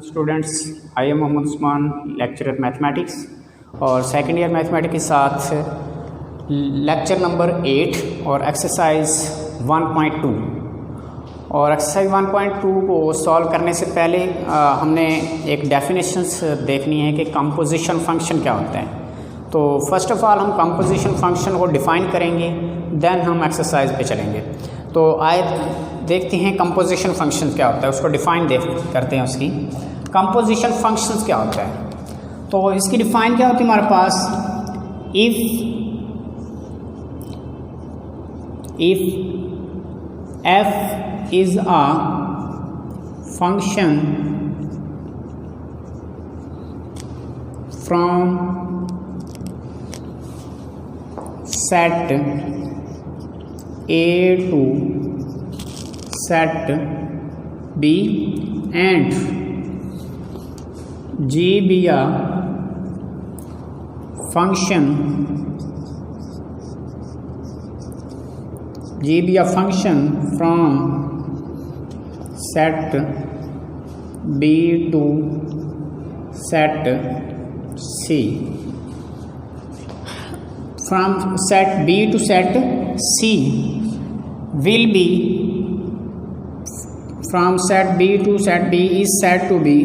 Students, I am Mohammad Usman, lecturer mathematics और second year mathematics के साथ लेक्चर नंबर 8 और एक्सरसाइज 1.2। और एक्सरसाइज 1.2 को सॉल्व करने से पहले हमने एक डेफिनेशंस देखनी है कि कंपोजिशन फंक्शन क्या होता है। तो फर्स्ट ऑफ ऑल हम कंपोजिशन फंक्शन को डिफ़ाइन करेंगे, देन हम एक्सरसाइज पे चलेंगे। तो आए देखते हैं कंपोजिशन फंक्शन क्या होता है, उसको डिफ़ाइन करते हैं। उसकी कंपोजिशन फंक्शंस क्या होता है, तो इसकी डिफ़ाइन क्या होती है हमारे पास, if f is a function from set A to set B and G be a function from set B to set C. From set B to set C will be, from set B to set B is said to be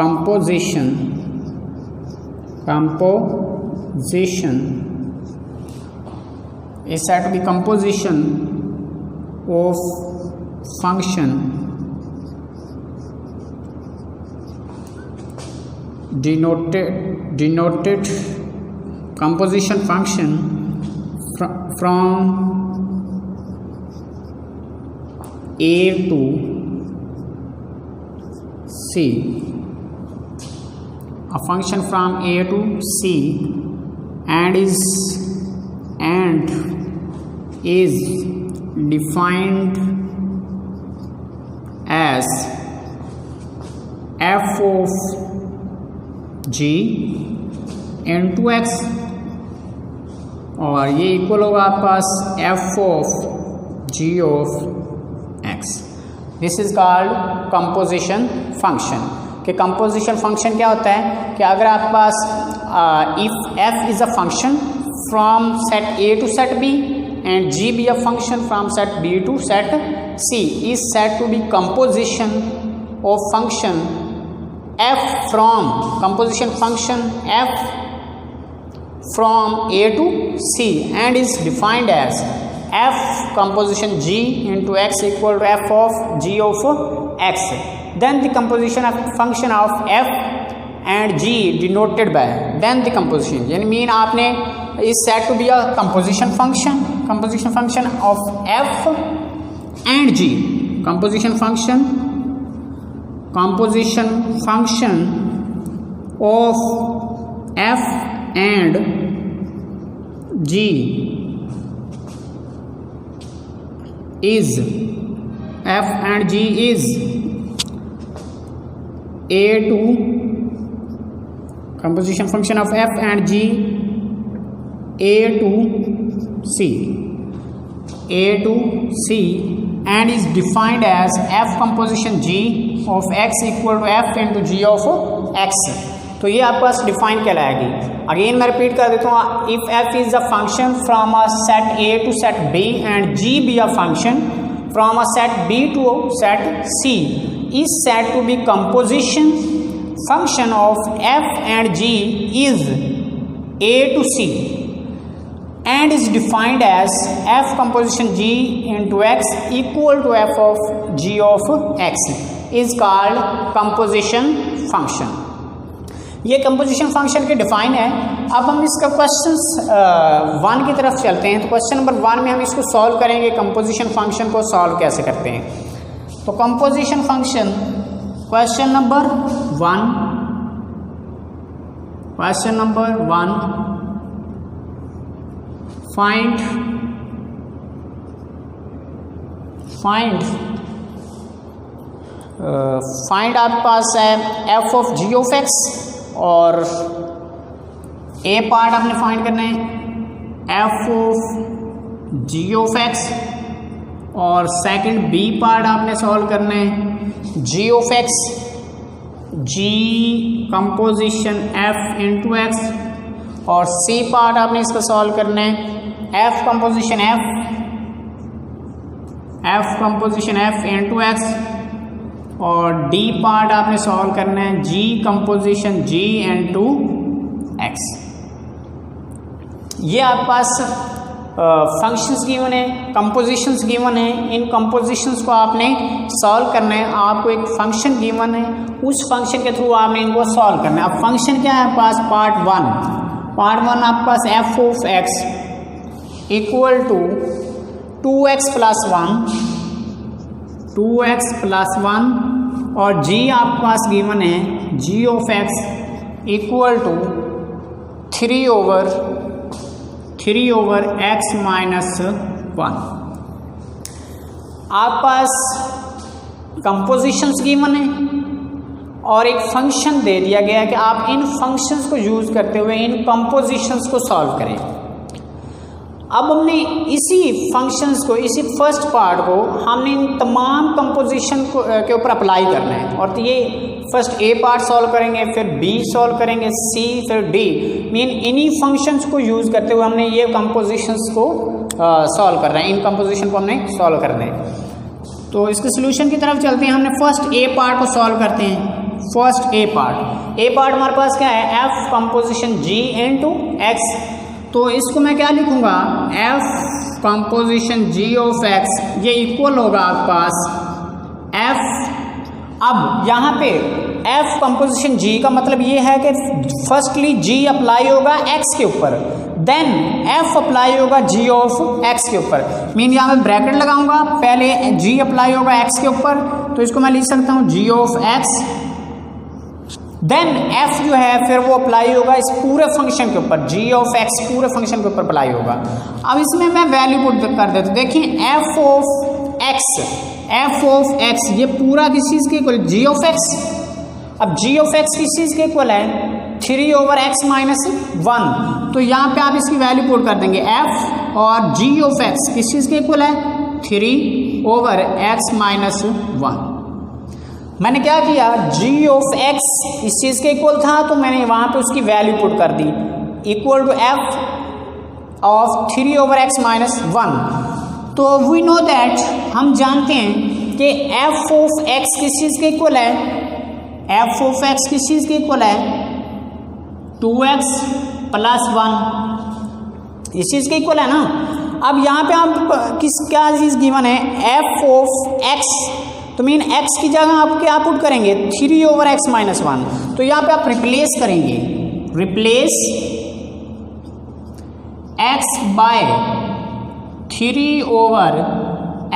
composition is said to be composition of function denoted composition function from A to C, a function from A to C and is defined as f of g into x, और ये equal होगा आपके पास f of g of x। This is called composition function. कि composition function क्या होता है कि अगर आपके पास if f is a function from set A to set B and g be a function from set B to set C is said to be composition of function f from composition function f from A to C and is defined as f composition g into x equal to f of g of x. Then the composition of function of f and g denoted by then the composition, यानी mean आपने is said to be a composition function of f and g, composition function of f and g is A to composition function of f and g A to C and is defined as f composition g of x equal to f into g of x। तो ये आपके पास define कहलाएगी। Again मैं repeat कर देता हूँ, if f is a function from a set A to set B and g be a function from a set B to set C is said to be composition function of f and g is A to C and is defined as f composition g into x equal to f of g of x is called composition function। ये composition function के define है। अब हम इसका question 1 की तरफ चलते हैं। तो क्वेश्चन नंबर 1 में हम इसको सॉल्व करेंगे, कंपोजिशन फंक्शन को सॉल्व कैसे करते हैं। तो composition function question number 1 find आपके पास है f ऑफ g ऑफ x और ए पार्ट आपने फाइंड करना है f of ji of x, और सेकंड बी पार्ट आपने सॉल्व करना है g of x, g composition f into x, और सी पार्ट आपने इसका सॉल्व करना है F composition f into x, और डी पार्ट आपने सॉल्व करना है जी कंपोजिशन जी इंटू एक्स। ये आपके पास फंक्शंस गिवन है, कंपोजिशंस गिवन है, इन कंपोजिशंस को आपने सॉल्व करना है। आपको एक फंक्शन गिवन है, उस फंक्शन के थ्रू आपने इनको सॉल्व करना है। अब फंक्शन क्या है आपके पास, पार्ट वन आपके पास f of x equal to 2x plus 1 और जी आपके पास गिवन है g of x equal to 3 over x minus 1। आप पास कंपोजिशंस गिवन है और एक फंक्शन दे दिया गया कि आप इन फंक्शंस को यूज करते हुए इन कंपोजिशंस को सॉल्व करें। अब हमने इसी फंक्शंस को, इसी फर्स्ट पार्ट को हमने इन तमाम कंपोजिशन के ऊपर अप्लाई करना है। और तो ये फर्स्ट ए पार्ट सॉल्व करेंगे, फिर बी सॉल्व करेंगे, सी, फिर डी, मीन इन्हीं फंक्शंस को यूज़ करते हुए हमने ये कंपोजिशंस को सॉल्व करना है। इन कंपोजिशन को हमने सॉल्व करना है। तो इसके सोल्यूशन की तरफ चलते हैं। हमने फर्स्ट ए पार्ट को सॉल्व करते हैं। फर्स्ट ए पार्ट हमारे पास क्या है, एफ कंपोजिशन जी इंटू एक्स। तो इसको मैं क्या लिखूंगा, F composition G of X, ये इक्वल होगा आपके पास एफ। अब यहाँ पे एफ कंपोजिशन जी का मतलब ये है कि फर्स्टली जी अप्लाई होगा एक्स के ऊपर, देन एफ अप्लाई होगा जी ऑफ एक्स के ऊपर। मीन यहाँ पे ब्रैकेट लगाऊंगा, पहले जी अप्लाई होगा एक्स के ऊपर, तो इसको मैं लिख सकता हूँ जी ऑफ एक्स, देन एफ जो है फिर वो अप्लाई होगा इस पूरे फंक्शन के ऊपर, जी ऑफ एक्स पूरे फंक्शन के ऊपर अप्लाई होगा। अब इसमें मैं वैल्यू पुट कर देता हूँ। देखिए एफ ऑफ एक्स ये पूरा किस चीज़ के इक्वल, जी ऑफ एक्स। अब जी ऑफ एक्स किस चीज़ के इक्वल है, 3 ओवर एक्स माइनस 1। तो यहाँ पे आप इसकी वैल्यू पुट कर देंगे, एफ और जी ऑफ एक्स किस चीज़ के इक्वल है, 3 ओवर एक्स माइनस 1। मैंने क्या किया, जी ऑफ एक्स इस चीज़ के इक्वल था तो मैंने वहाँ पे उसकी वैल्यू पुट कर दी, equal to F of 3 over X minus 1। तो वी नो दैट, हम जानते हैं कि एफ ऑफ एक्स किस चीज़ के इक्वल है, एफ ऑफ एक्स किस चीज़ के इक्वल है, 2x प्लस 1 इस चीज़ के इक्वल है ना। अब यहाँ पे आप क्या चीज़ गिवन है, एफ ऑफ एक्स, तो मीन x की जगह आप क्या पुट करेंगे, 3 ओवर एक्स माइनस 1। तो यहाँ पे आप रिप्लेस करेंगे, replace x by 3 over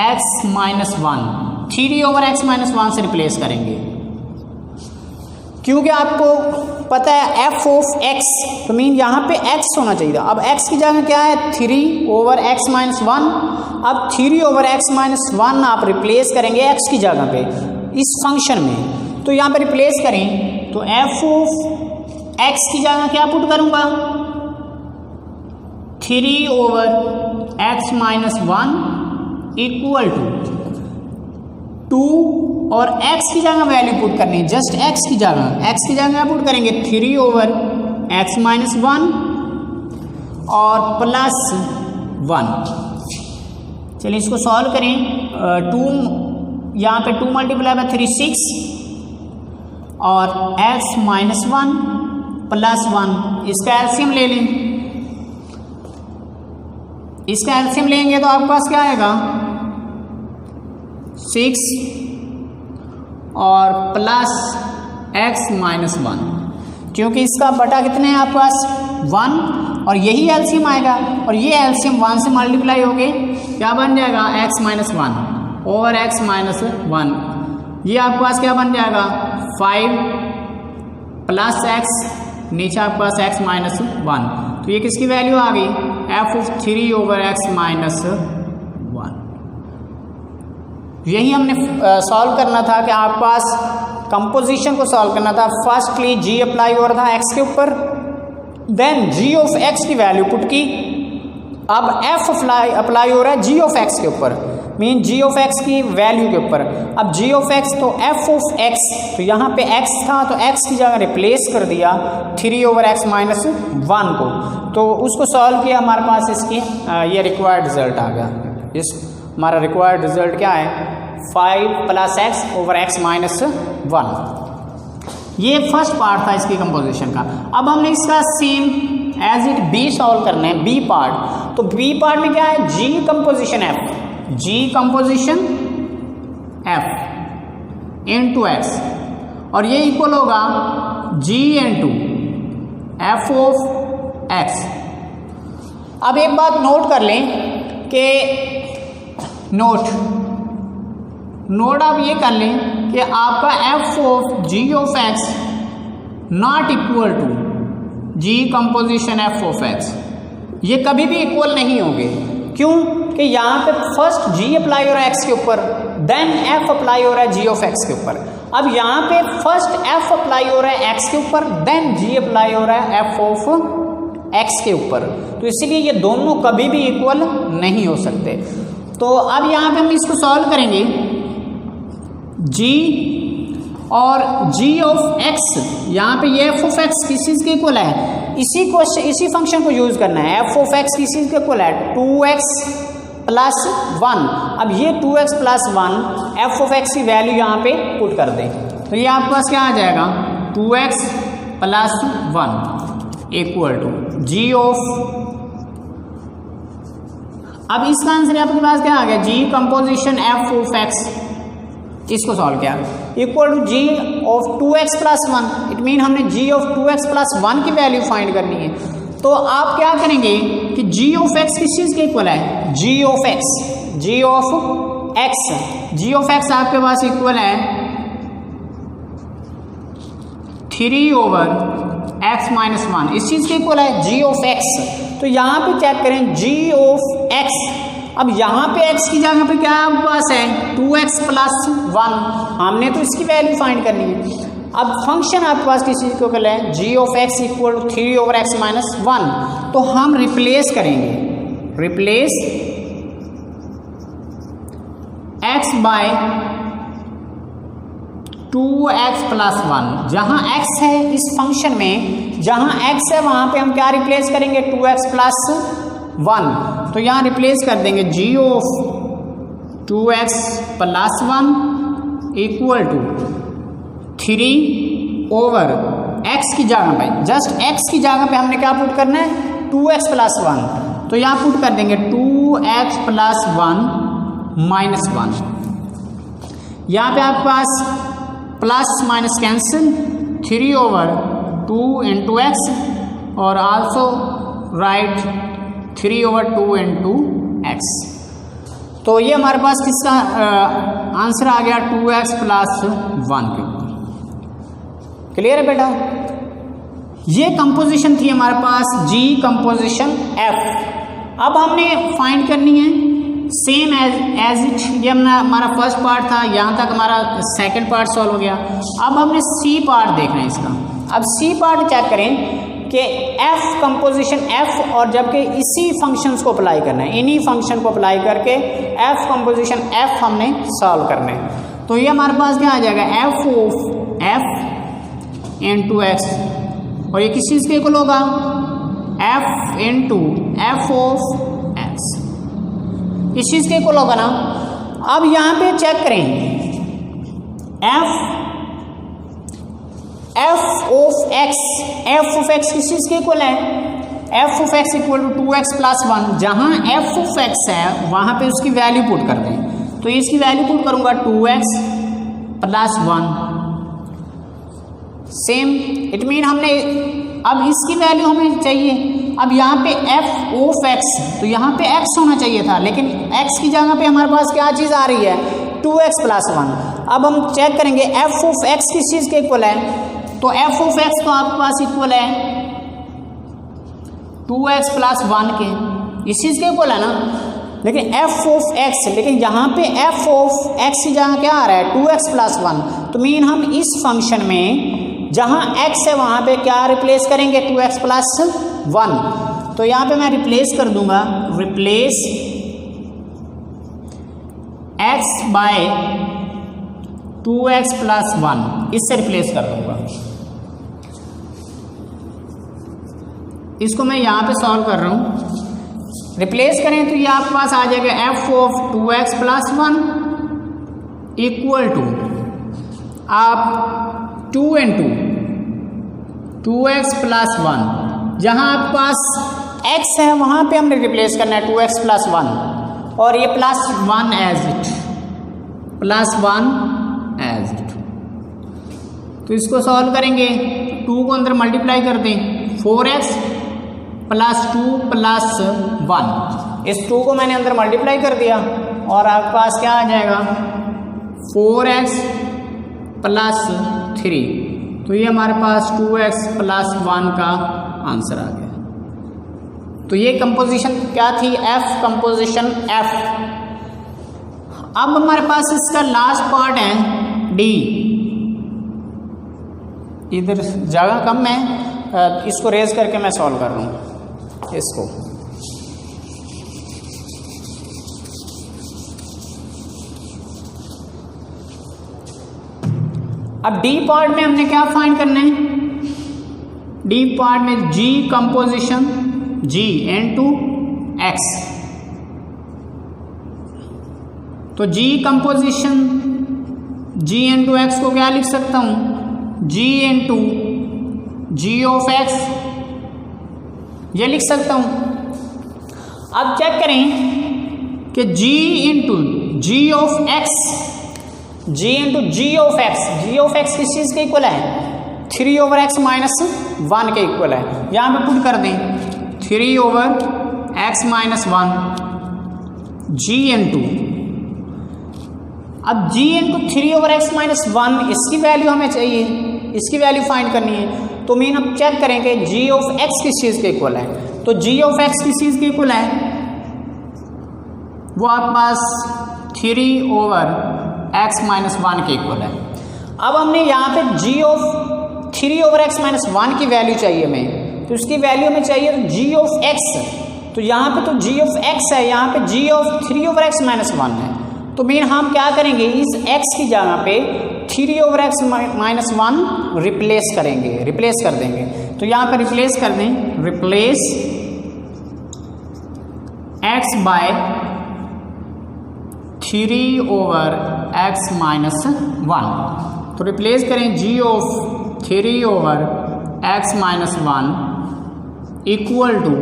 X minus 1, 3 over X minus 1 से रिप्लेस करेंगे, क्योंकि आपको पता है f ऑफ x, तो मीन यहाँ पे x होना चाहिए था। अब x की जगह क्या है, 3 ओवर एक्स माइनस 1। अब 3 ओवर एक्स माइनस 1 आप रिप्लेस करेंगे x की जगह पे इस फंक्शन में। तो यहाँ पे रिप्लेस करें तो f ऑफ x की जगह क्या पुट करूँगा, 3 over X minus 1 equal to 2 और x की जगह वैल्यू पुट करनी है, जस्ट x की जगह पुट करेंगे 3 ओवर एक्स माइनस 1 और प्लस 1। चलिए इसको सॉल्व करें। 2 यहाँ पे 2 मल्टीप्लाई बाय 3 6 और x माइनस 1 प्लस 1, इसका एलसीएम ले लें। इसका एलसीएम लेंगे तो आपके पास क्या आएगा, 6 और प्लस x माइनस 1, क्योंकि इसका बटा कितने हैं आपके पास 1, और यही एलसीएम आएगा, और ये एलसीएम 1 से मल्टीप्लाई हो गए, क्या बन जाएगा x minus 1 over x minus 1। ये आपके पास क्या बन जाएगा 5 प्लस x, नीचे आपके पास x माइनस 1। तो ये किसकी वैल्यू आ गई, f of 3 over x minus 1। यही हमने सॉल्व करना था कि आपके पास कंपोजिशन को सॉल्व करना था। फर्स्टली g अप्लाई हो रहा था x के ऊपर, देन g ऑफ x की वैल्यू पुट की, अब f अप्लाई हो रहा है g ऑफ x के ऊपर, मीन g ऑफ x की वैल्यू के ऊपर। अब g ऑफ x तो f ऑफ x, तो यहाँ पे x था तो x की जगह रिप्लेस कर दिया 3/x माइनस 1 को, तो उसको सॉल्व किया, हमारे पास इसकी ये रिक्वायर्ड रिजल्ट आ गया। इस हमारा रिक्वायर्ड रिजल्ट क्या है, 5+x/x माइनस 1। ये फर्स्ट पार्ट था इसकी कंपोजिशन का। अब हमने इसका same as it B solve करना है, बी पार्ट। तो बी पार्ट में क्या है, जी composition F, G composition F into X, और ये इक्वल होगा G into F of X. अब एक बात नोट कर लें कि नोट आप ये कर लें कि आपका F of ji of X not equal to G composition F of X, ये कभी भी इक्वल नहीं होंगे। क्यों कि यहाँ पे फर्स्ट जी अप्लाई हो रहा है एक्स के ऊपर, देन एफ अप्लाई हो रहा है जी ऑफ एक्स के ऊपर। अब यहाँ पे फर्स्ट एफ अप्लाई हो रहा है एक्स के ऊपर, देन जी अप्लाई हो रहा है एफ ऑफ एक्स के ऊपर, तो इसीलिए ये दोनों कभी भी इक्वल नहीं हो सकते। तो अब यहाँ पे हम इसको सॉल्व करेंगे, g और g ऑफ x, यहाँ पे ये f ऑफ x किस चीज़ के इक्वल है, इसी फंक्शन को यूज करना है। f ऑफ x किस चीज़ के इक्वल है, 2x प्लस 1। अब ये 2x plus 1 f of x की वैल्यू यहाँ पे पुट कर दें, तो ये आपके पास क्या आ जाएगा, 2x plus 1 equal to g of, अब इसका आंसर आपके पास क्या आ गया, g composition f of x, इसको सॉल्व किया, equal to G of 2x plus 1। It mean हमने g ऑफ 2x प्लस 1 की वैल्यू फाइंड करनी है। तो आप क्या करेंगे कि g ऑफ x किस चीज़ के इक्वल है, g of x, g of x, g of x आपके पास इक्वल है 3/x माइनस 1, इस चीज़ के इक्वल है g ऑफ x। तो यहाँ पे चेक करें g ऑफ x, अब यहाँ पे x की जगह पे क्या आपके पास है, 2x प्लस 1, हमने तो इसकी वैल्यू फाइंड करनी है। अब फंक्शन आपके पास किस चीज़ के इक्वल है, g of x equal to 3/x minus 1, तो हम रिप्लेस करेंगे, replace x bye 2x plus 1। जहाँ x है इस फंक्शन में, जहाँ x है वहाँ पे हम क्या रिप्लेस करेंगे, 2x प्लस 1, तो यहाँ रिप्लेस कर देंगे g of 2x plus 1 equal to 3/x की जगह पे, जस्ट x की जगह पे हमने क्या पुट करना है, 2x प्लस 1, तो यहाँ पुट कर देंगे 2x प्लस 1 माइनस 1। यहाँ पे आपके पास plus minus cancel, 3/2 into x, और आल्सो राइट 3/2 इंटू एक्स। तो ये हमारे पास किसका आंसर आ गया, 2x प्लस 1 के ऊपर। क्लियर है बेटा, ये कंपोजिशन थी हमारे पास g कंपोजिशन f। अब हमने फाइंड करनी है सेम एज इट, ये हमारा फर्स्ट पार्ट था, यहाँ तक हमारा सेकंड पार्ट सॉल्व हो गया। अब हमने सी पार्ट देखना है इसका। अब सी पार्ट चेक करें कि f कंपोजिशन f, और जबकि इसी फंक्शंस को अप्लाई करना है, इन्हीं फंक्शन को अप्लाई करके f कंपोजिशन f हमने सॉल्व करना है। तो ये हमारे पास क्या आ जाएगा, f of f into x, और ये किस चीज़ के इक्वल होगा, f into F of x, इस चीज़ के इक्वल होगा ना। अब यहाँ पे चेक करें, f ऑफ x किस चीज़ के इक्वल है, f of x equal to 2x plus 1। जहाँ f ऑफ x है वहाँ पे उसकी वैल्यू पुट कर दें, तो इसकी वैल्यू पुट करूँगा 2x plus 1, same. It mean हमने अब इसकी वैल्यू हमें चाहिए। अब यहाँ पे f ऑफ x, तो यहाँ पे x होना चाहिए था, लेकिन x की जगह पे हमारे पास क्या चीज़ आ रही है, 2x प्लस 1। अब हम चेक करेंगे f ऑफ x किस चीज़ के इक्वल है, तो f ऑफ x तो आपके पास इक्वल है 2x प्लस 1 के, इस चीज़ के इक्वल है ना। लेकिन f ऑफ x, लेकिन यहाँ पे f ऑफ x की जगह क्या आ रहा है, 2x प्लस 1, तो मीन हम इस फंक्शन में जहाँ x है वहाँ पे क्या रिप्लेस करेंगे, 2x प्लस 1। तो यहाँ पे मैं रिप्लेस कर दूंगा, replace x bye 2x plus 1, इससे रिप्लेस कर दूंगा। इसको मैं यहाँ पे सॉल्व कर रहा हूँ। रिप्लेस करें तो ये आपके पास आ जाएगा f of 2x plus 1 equal to आप 2 इंटू 2x प्लस 1, जहाँ आपके पास x है वहाँ पे हमने रिप्लेस करना है 2x प्लस 1, और ये plus 1 as it, plus 1 as it. तो इसको सॉल्व करेंगे, 2 को अंदर मल्टीप्लाई कर दें, 4x प्लस 2 प्लस 1, इस 2 को मैंने अंदर मल्टीप्लाई कर दिया और आपके पास क्या आ जाएगा 4x प्लस 3। तो ये हमारे पास 2x प्लस 1 का आंसर आ गया। तो ये कंपोजिशन क्या थी, f कंपोजिशन f। अब हमारे पास इसका लास्ट पार्ट है d, इधर जगह कम है, इसको रेज करके मैं सॉल्व कर रहा हूँ इसको। अब डी पार्ट में हमने क्या फाइंड करना है, डी पार्ट में g composition g into x। तो g composition g into x को क्या लिख सकता हूं, g into g of x, ये लिख सकता हूं। अब चेक करें कि g into G of x, g into G of x, G of x किस चीज के इक्वल है, 3 ओवर x माइनस 1 के इक्वल है। यहां पे पुट कर दें 3 over x minus 1 g into, अब g into 3 over x minus 1, इसकी वैल्यू हमें चाहिए, इसकी वैल्यू फाइंड करनी है। तो मीन अब चेक करेंगे g ऑफ x किस चीज के इक्वल है, तो g ऑफ x किस चीज के इक्वल है, वो आपके पास 3 ओवर x माइनस 1 के इक्वल है। अब हमने यहाँ पे g of 3 over x minus 1 की वैल्यू चाहिए हमें, तो इसकी वैल्यू हमें चाहिए तो g ऑफ x, तो यहाँ पे तो g ऑफ x है, यहाँ पे g of 3 over x minus 1 है। तो मीन हम क्या करेंगे, इस x की जगह पे 3 ओवर x माइनस 1 रिप्लेस करेंगे, रिप्लेस कर देंगे। तो यहाँ पे रिप्लेस कर दें, replace x by 3 over x minus 1। तो रिप्लेस करें g of 3 over x minus 1 equal to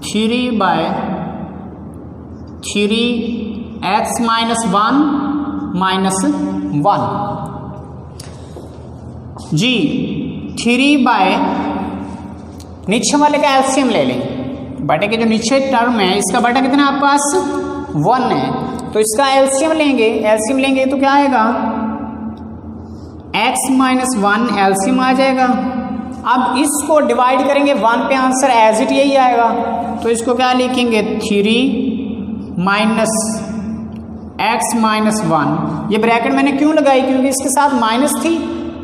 3 by 3x minus 1 minus 1, G 3 by, नीचे वाले का एलसीएम ले लें, बटे के जो नीचे टर्म है इसका बटा कितना आपके पास 1 है, तो इसका एलसीएम लेंगे, एलसीएम लेंगे तो क्या आएगा x माइनस 1 एलसीएम आ जाएगा। अब इसको डिवाइड करेंगे 1 पे, आंसर एज इट यही आएगा। तो इसको क्या लिखेंगे 3 माइनस x माइनस 1, ये ब्रैकेट मैंने क्यों लगाई, क्योंकि इसके साथ माइनस थी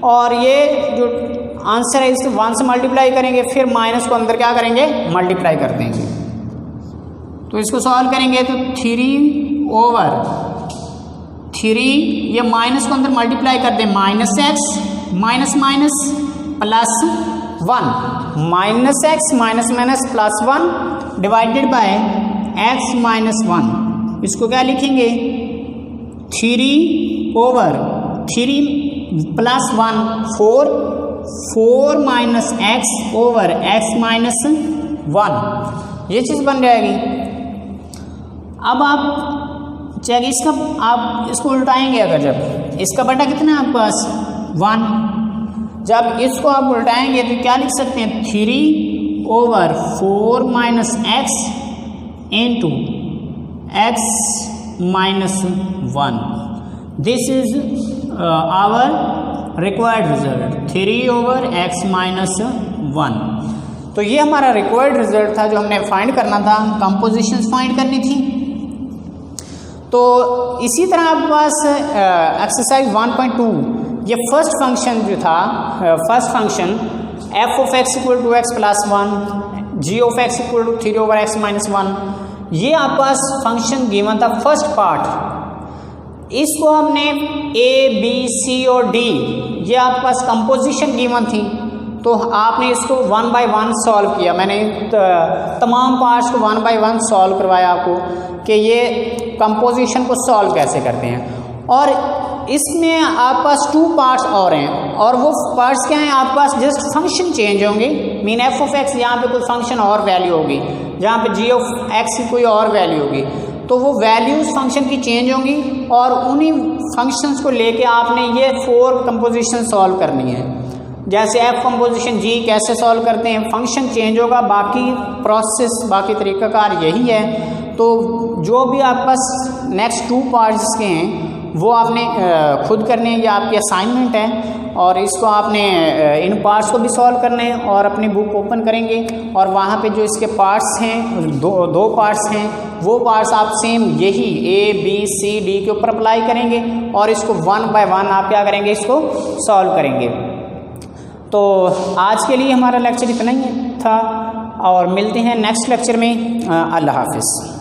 और ये जो आंसर है इसको 1 से मल्टीप्लाई करेंगे, फिर माइनस को अंदर क्या करेंगे मल्टीप्लाई कर देंगे। तो इसको सॉल्व करेंगे तो 3 ओवर 3, ये माइनस को अंदर मल्टीप्लाई कर दें, minus x minus minus plus 1, minus x minus minus plus 1 divided by x minus 1। इसको क्या लिखेंगे 3 over 3 plus 1 4 minus x over x minus 1, ये चीज़ बन जाएगी। अब आप चेक इसका, आप इसको उल्टाएंगे, अगर जब इसका बटा कितना है आपके पास 1, जब इसको आप उल्टाएंगे तो क्या लिख सकते हैं 3 over 4 minus x into x minus 1। This is our required result 3 over x minus 1। तो ये हमारा रिक्वायर्ड रिजल्ट था जो हमने फाइंड करना था, कंपोजिशंस फाइंड करनी थी। तो इसी तरह आपके पास एक्सरसाइज 1.2, ये फर्स्ट फंक्शन जो था, first function f of x equal to x plus 1, G of x equal to 3/x minus 1। ये आपके पास फंक्शन गिवन था फर्स्ट पार्ट। इसको हमने ए बी सी और डी ये आपके पास कंपोजिशन गिवन थी, तो आपने इसको 1 बाय 1 सॉल्व किया। मैंने तमाम पार्ट्स को 1 बाय 1 सॉल्व करवाया आपको कि ये कंपोजिशन को सॉल्व कैसे करते हैं। और इसमें आपके पास 2 पार्ट्स और हैं, और वो पार्ट्स क्या हैं, आपके पास जस्ट फंक्शन चेंज होंगे। मीन एफ ऑफ एक्स यहाँ पे कोई फंक्शन और वैल्यू होगी, जहाँ पे जी ऑफ एक्स की कोई और वैल्यू होगी, तो वो वैल्यूज फंक्शन की चेंज होंगी और उन्हीं फंक्शंस को लेके आपने ये 4 कंपोजिशन सॉल्व करनी है। जैसे एफ कंपोजिशन जी कैसे सॉल्व करते हैं, फंक्शन चेंज होगा, बाकी प्रोसेस बाकी तरीक़ाकार यही है। तो जो भी आपके पास नेक्स्ट 2 पार्ट्स के हैं वो आपने खुद करने हैं, ये आपकी असाइनमेंट है, और इसको आपने इन पार्ट्स को भी सॉल्व करने हैं और अपनी बुक ओपन करेंगे और वहाँ पे जो इसके पार्ट्स हैं, दो पार्ट्स हैं, वो पार्ट्स आप सेम यही ए बी सी डी के ऊपर अप्लाई करेंगे और इसको 1 बाय 1 आप क्या करेंगे, इसको सॉल्व करेंगे। तो आज के लिए हमारा लेक्चर इतना ही था और मिलते हैं नेक्स्ट लेक्चर में। अल्लाह हाफिज़।